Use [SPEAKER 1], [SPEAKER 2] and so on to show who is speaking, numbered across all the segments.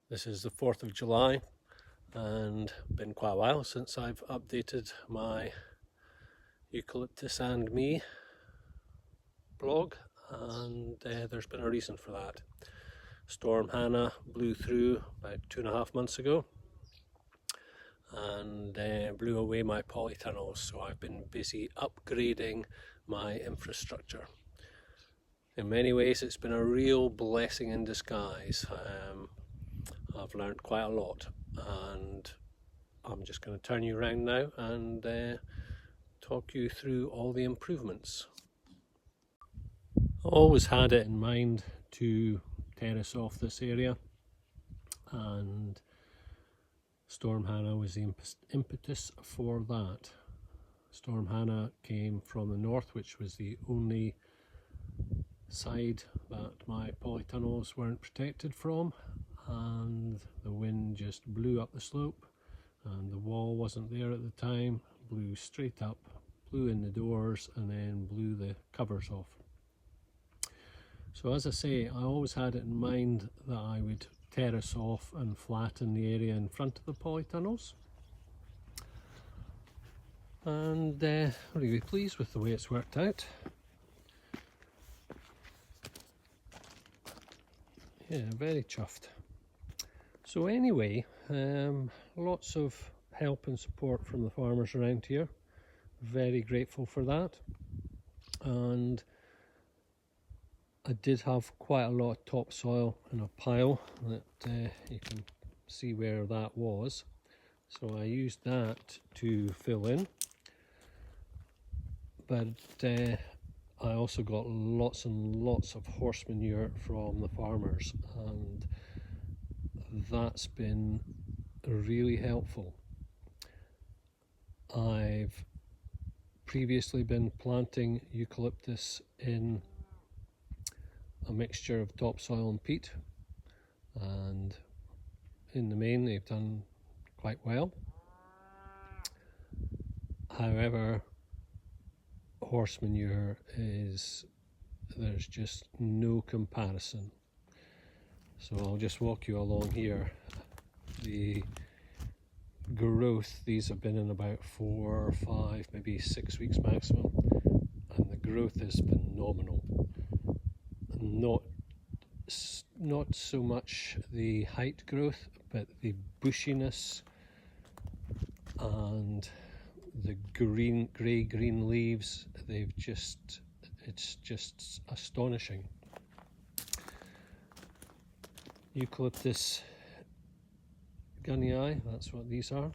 [SPEAKER 1] This is the 4th of July and been quite a while since I've updated my Eucalyptus and Me blog, and there's been a reason for that. Storm Hannah blew through about 2.5 months ago and blew away my polytunnels, so I've been busy upgrading my infrastructure. In many ways it's been a real blessing in disguise. I've learned quite a lot, and I'm just going to turn you around now and talk you through all the improvements. I always had it in mind to terrace off this area, and Storm Hannah was the impetus for that. Storm Hannah came from the north, which was the only side that my polytunnels weren't protected from, and the wind just blew up the slope, and the wall wasn't there at the time, blew straight up, blew in the doors, and then blew the covers off. So as I say, I always had it in mind that I would terrace off and flatten the area in front of the polytunnels, and really pleased with the way it's worked out. Yeah, very chuffed. So anyway, lots of help and support from the farmers around here. Very grateful for that. And I did have quite a lot of topsoil in a pile that you can see where that was. So I used that to fill in. But I also got lots and lots of horse manure from the farmers, and that's been really helpful. I've previously been planting eucalyptus in a mixture of topsoil and peat, and in the main they've done quite well. However, horse manure there's just no comparison. So I'll just walk you along here. The growth, these have been in about 4 or 5, maybe 6 weeks maximum, and the growth is phenomenal. Not so much the height growth, but the bushiness and the grey-green leaves. It's just astonishing. Eucalyptus gunnii, that's what these are.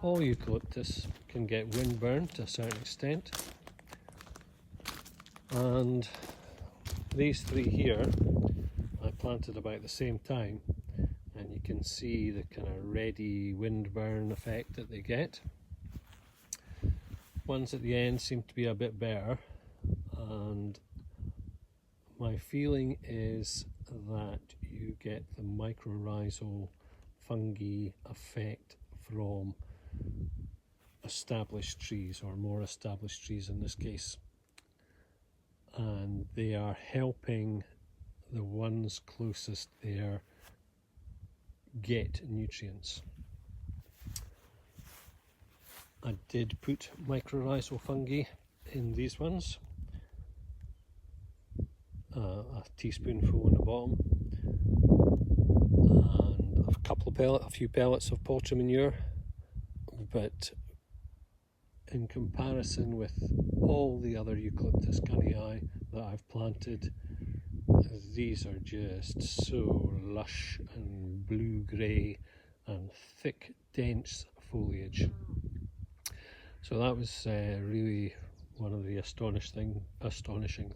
[SPEAKER 1] All eucalyptus can get windburn to a certain extent, and these three here I planted about the same time, and you can see the kind of reddy windburn effect that they get. Ones at the end seem to be a bit better, and my feeling is that you get the mycorrhizal fungi effect from established trees, or more established trees in this case, and they are helping the ones closest there get nutrients. I did put mycorrhizal fungi in these ones, a teaspoonful in the bottom, and a few pellets of poultry manure. But in comparison with all the other Eucalyptus gunnii that I've planted, these are just so lush and blue-grey and thick, dense foliage. So that was really one of the astonishing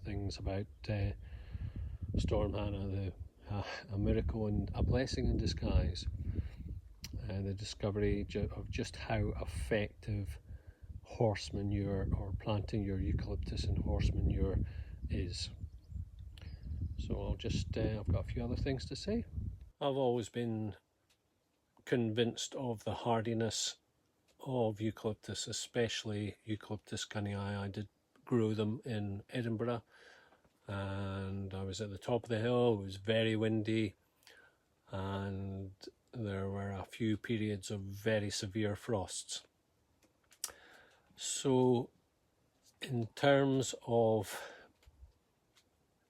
[SPEAKER 1] things about Storm Hannah, a miracle and a blessing in disguise. The discovery of just how effective horse manure, or planting your eucalyptus in horse manure, is. So I've got a few other things to say. I've always been convinced of the hardiness of eucalyptus, especially Eucalyptus gunnii. I did grow them in Edinburgh, and I was at the top of the hill. It was very windy, there were a few periods of very severe frosts. So in terms of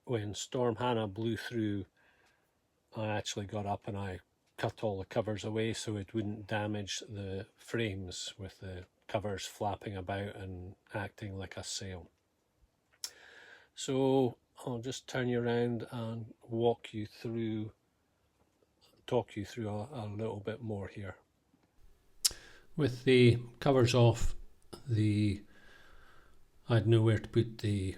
[SPEAKER 1] when Storm Hannah blew through, I actually got up and I cut all the covers away so it wouldn't damage the frames with the covers flapping about and acting like a sail. So I'll just turn you around and talk you through a little bit more here. With the covers off, I had nowhere to put the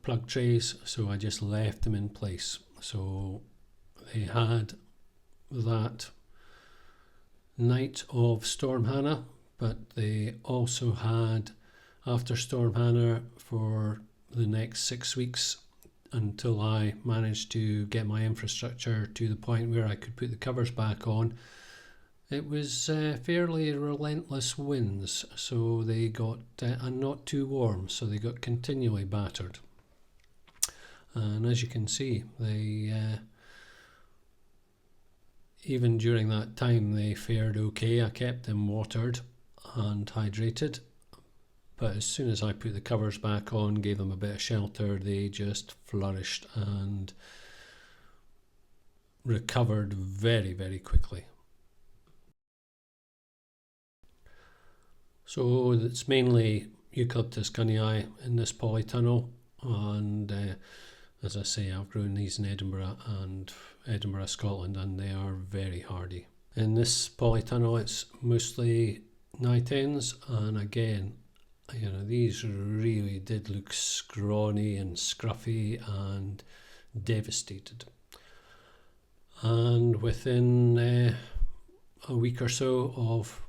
[SPEAKER 1] plug trays, so I just left them in place. So they had that night of Storm Hannah, but they also had, after Storm Hannah, for the next 6 weeks until I managed to get my infrastructure to the point where I could put the covers back on, it was fairly relentless winds, so they got and not too warm, so they got continually battered. And as you can see, they even during that time they fared okay. I kept them watered and hydrated, but as soon as I put the covers back on, gave them a bit of shelter, they just flourished and recovered very, very quickly. So it's mainly Eucalyptus gunnii in this polytunnel, and as I say, I've grown these in Edinburgh, Scotland, and they are very hardy. In this polytunnel it's mostly nitens, and again, you know, these really did look scrawny and scruffy and devastated. And within a week or so of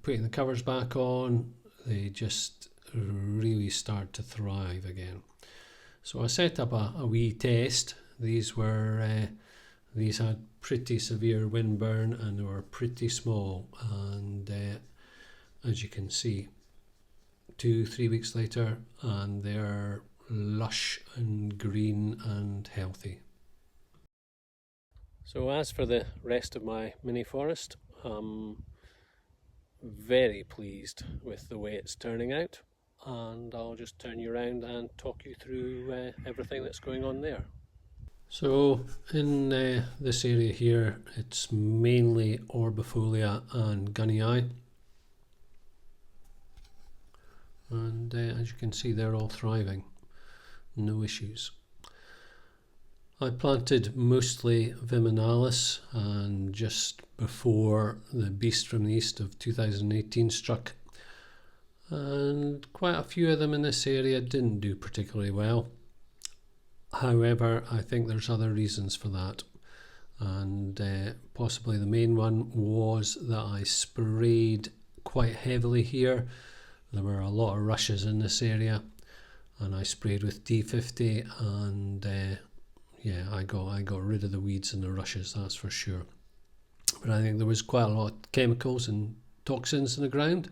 [SPEAKER 1] putting the covers back on, they just really start to thrive again. So I set up a wee test. These had pretty severe windburn and they were pretty small, and as you can see, 2-3 weeks later, and they're lush and green and healthy. So as for the rest of my mini forest, I'm very pleased with the way it's turning out, and I'll just turn you around and talk you through everything that's going on there. So in this area here, it's mainly Orbifolia and Gunnii, and as you can see, they're all thriving, no issues. I planted mostly Viminalis, and just before the Beast from the East of 2018 struck, and quite a few of them in this area didn't do particularly well. However, I think there's other reasons for that, and possibly the main one was that I sprayed quite heavily here. There were a lot of rushes in this area, and I sprayed with D50, and yeah, I got rid of the weeds and the rushes, that's for sure. But I think there was quite a lot of chemicals and toxins in the ground,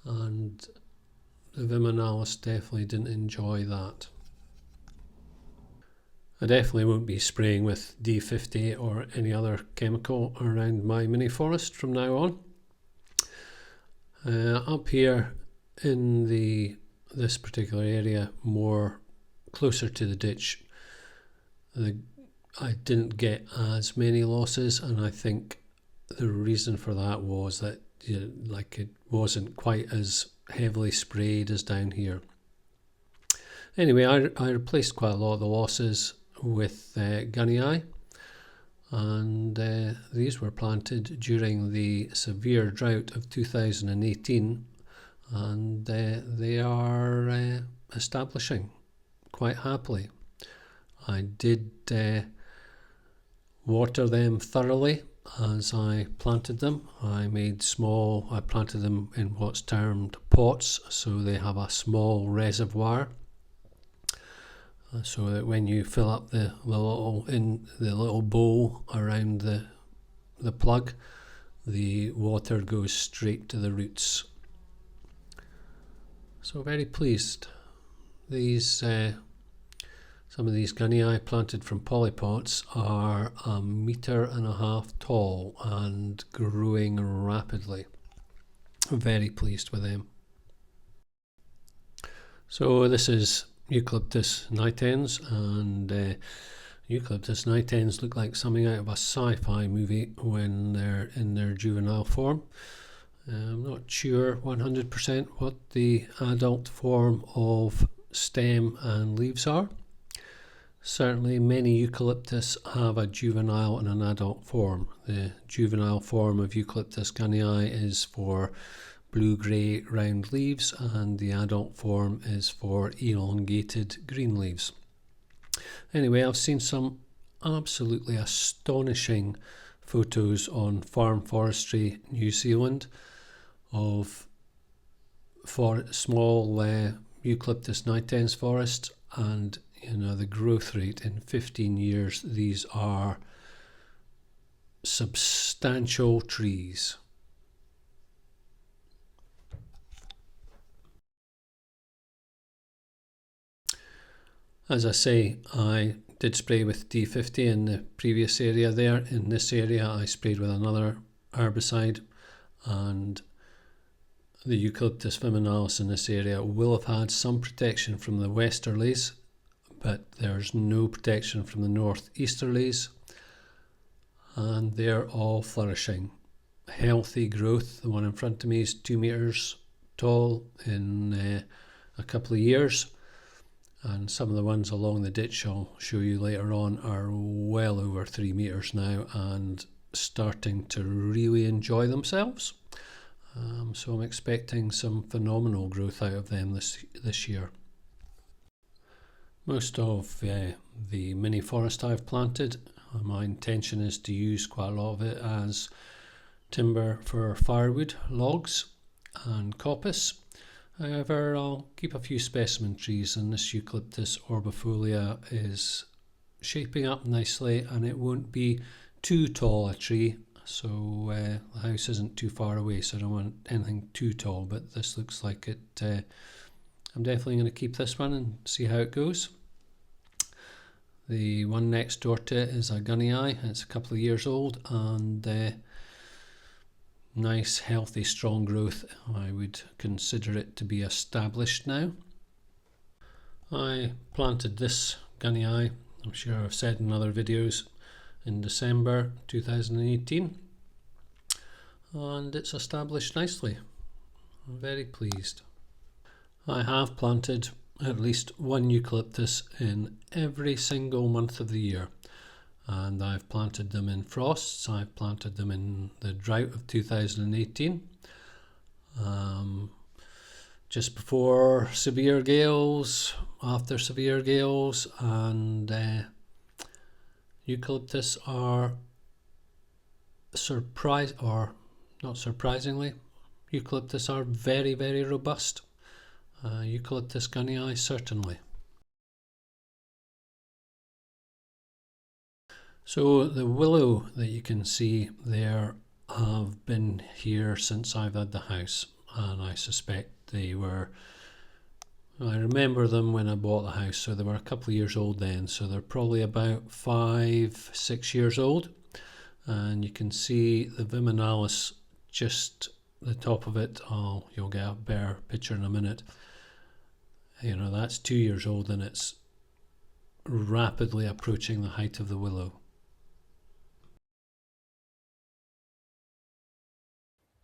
[SPEAKER 1] and the Viminalis definitely didn't enjoy that. I definitely won't be spraying with D50 or any other chemical around my mini forest from now on. Up here in this particular area, more closer to the ditch, I didn't get as many losses, and I think the reason for that was that it wasn't quite as heavily sprayed as down here. Anyway, I replaced quite a lot of the losses with Gunnii, and these were planted during the severe drought of 2018, and they are establishing quite happily. I did water them thoroughly as I planted them. I planted them in what's termed pots, so they have a small reservoir, so that when you fill up the little bowl around the plug, the water goes straight to the roots. So very pleased. These Some of these gunnii planted from polypots are 1.5 meters tall and growing rapidly. I'm very pleased with them. So this is Eucalyptus nitens, and Eucalyptus nitens look like something out of a sci-fi movie when they're in their juvenile form. I'm not sure 100% what the adult form of stem and leaves are. Certainly many eucalyptus have a juvenile and an adult form. The juvenile form of Eucalyptus gunnii is for blue-grey round leaves, and the adult form is for elongated green leaves. Anyway, I've seen some absolutely astonishing photos on Farm Forestry New Zealand of small Eucalyptus nitens forests, and the growth rate in 15 years, these are substantial trees. As I say, I did spray with D50 in the previous area there. In this area I sprayed with another herbicide, and the Eucalyptus viminalis in this area will have had some protection from the westerlies, but there's no protection from the northeasterlies, and they're all flourishing. Healthy growth. The one in front of me is 2 meters tall in a couple of years, and some of the ones along the ditch I'll show you later on are well over 3 meters now and starting to really enjoy themselves. So I'm expecting some phenomenal growth out of them this year. Most of the mini forest I've planted, my intention is to use quite a lot of it as timber for firewood, logs and coppice. However, I'll keep a few specimen trees, and this Eucalyptus orbifolia is shaping up nicely, and it won't be too tall a tree, so the house isn't too far away, so I don't want anything too tall, but this looks like it. I'm definitely going to keep this one and see how it goes. The one next door to it is a gunnii. It's a couple of years old, and nice, healthy, strong growth. I would consider it to be established now. I planted this gunnii, I'm sure I've said in other videos, in December 2018, and it's established nicely. I'm very pleased. I have planted at least one eucalyptus in every single month of the year, and I've planted them in frosts. I've planted them in the drought of 2018, just before severe gales, after severe gales, and eucalyptus are not surprisingly, eucalyptus are very, very robust. Eucalyptus gunnii certainly. So the willow that you can see there have been here since I've had the house, and I suspect I remember them when I bought the house, so they were a couple of years old then, so they're probably about 5-6 years old. And you can see the viminalis, just the top of it. You'll get a better picture in a minute. That's 2 years old, and it's rapidly approaching the height of the willow.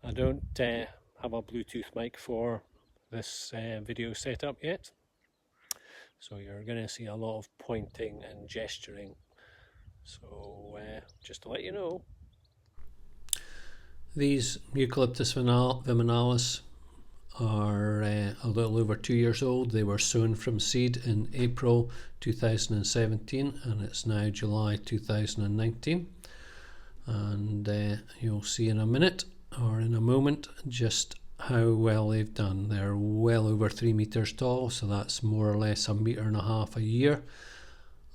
[SPEAKER 1] I don't have a Bluetooth mic for this video setup yet, so you're going to see a lot of pointing and gesturing. So just to let you know, these Eucalyptus viminalis are a little over 2 years old. They were sown from seed in April 2017, and it's now July 2019, and you'll see in a minute or in a moment just how well they've done. They're well over 3 meters tall, so that's more or less 1.5 meters a year.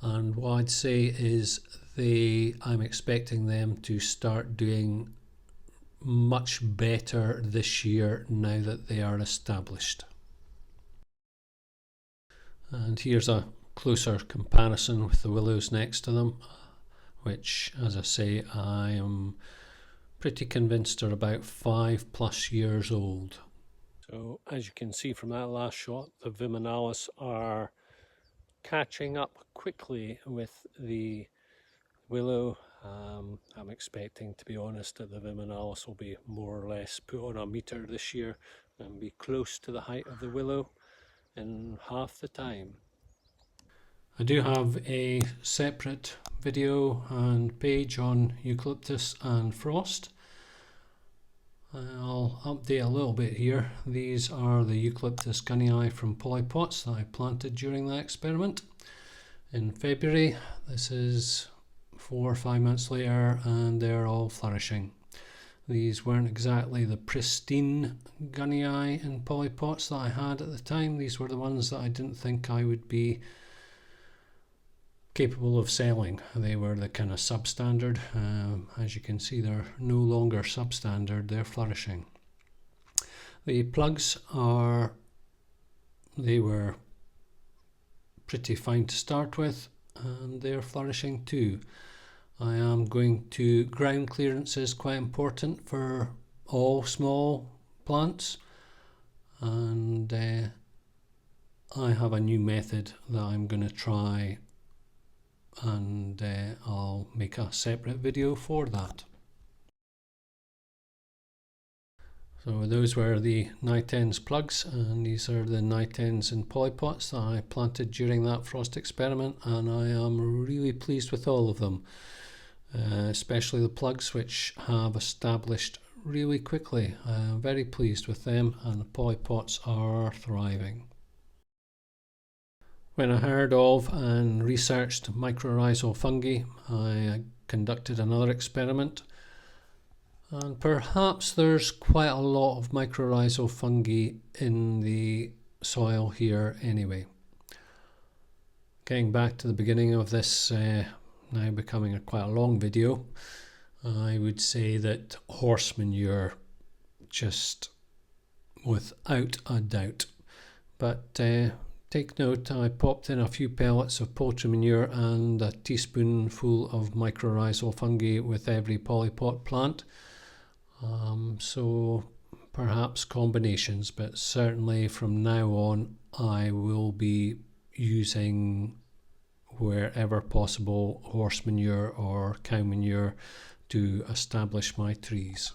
[SPEAKER 1] And what I'd say is I'm expecting them to start doing much better this year now that they are established. And here's a closer comparison with the willows next to them, which, as I say, I am pretty convinced are about 5+ years old. So as you can see from that last shot, the Viminalis are catching up quickly with the willow. I'm expecting, to be honest, that the Viminalis will be more or less put on a metre this year and be close to the height of the willow in half the time. I do have a separate video and page on eucalyptus and frost. I'll update a little bit here. These are the Eucalyptus gunnii from polypots that I planted during that experiment in February. This is 4 or 5 months later and they're all flourishing. These weren't exactly the pristine gunnii in polypots that I had at the time. These were the ones that I didn't think I would be capable of selling. They were the kind of substandard. As you can see, they're no longer substandard, they're flourishing. The plugs they were pretty fine to start with and they're flourishing too. I am going to, ground clearance is quite important for all small plants, and I have a new method that I'm going to try, and I'll make a separate video for that. So those were the nitens plugs, and these are the nitens in polypots that I planted during that frost experiment, and I am really pleased with all of them, especially the plugs, which have established really quickly. I'm very pleased with them, and the polypots are thriving. When I heard of and researched mycorrhizal fungi, I conducted another experiment, and perhaps there's quite a lot of mycorrhizal fungi in the soil here anyway. Getting back to the beginning of this, now becoming quite a long video, I would say that horse manure, just without a doubt. But take note, I popped in a few pellets of poultry manure and a teaspoonful of mycorrhizal fungi with every polypot plant. So perhaps combinations, but certainly from now on I will be using, wherever possible, horse manure or cow manure to establish my trees.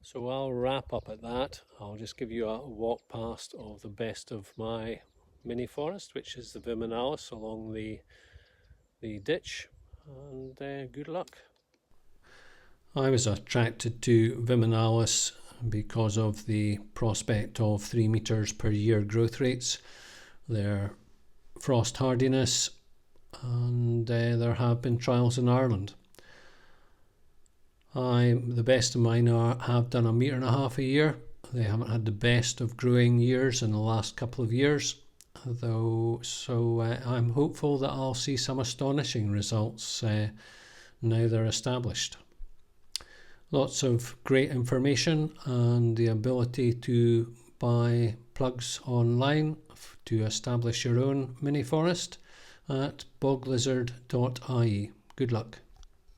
[SPEAKER 1] So I'll wrap up at that. I'll just give you a walk past of the best of my mini forest, which is the Viminalis along the ditch, and good luck. I was attracted to Viminalis because of the prospect of 3 meters per year growth rates, their frost hardiness, and there have been trials in Ireland. The best of mine have done 1.5 meters a year. They haven't had the best of growing years in the last couple of years, though, so I'm hopeful that I'll see some astonishing results now they're established. Lots of great information and the ability to buy plugs online to establish your own mini forest at boglizard.ie. Good luck.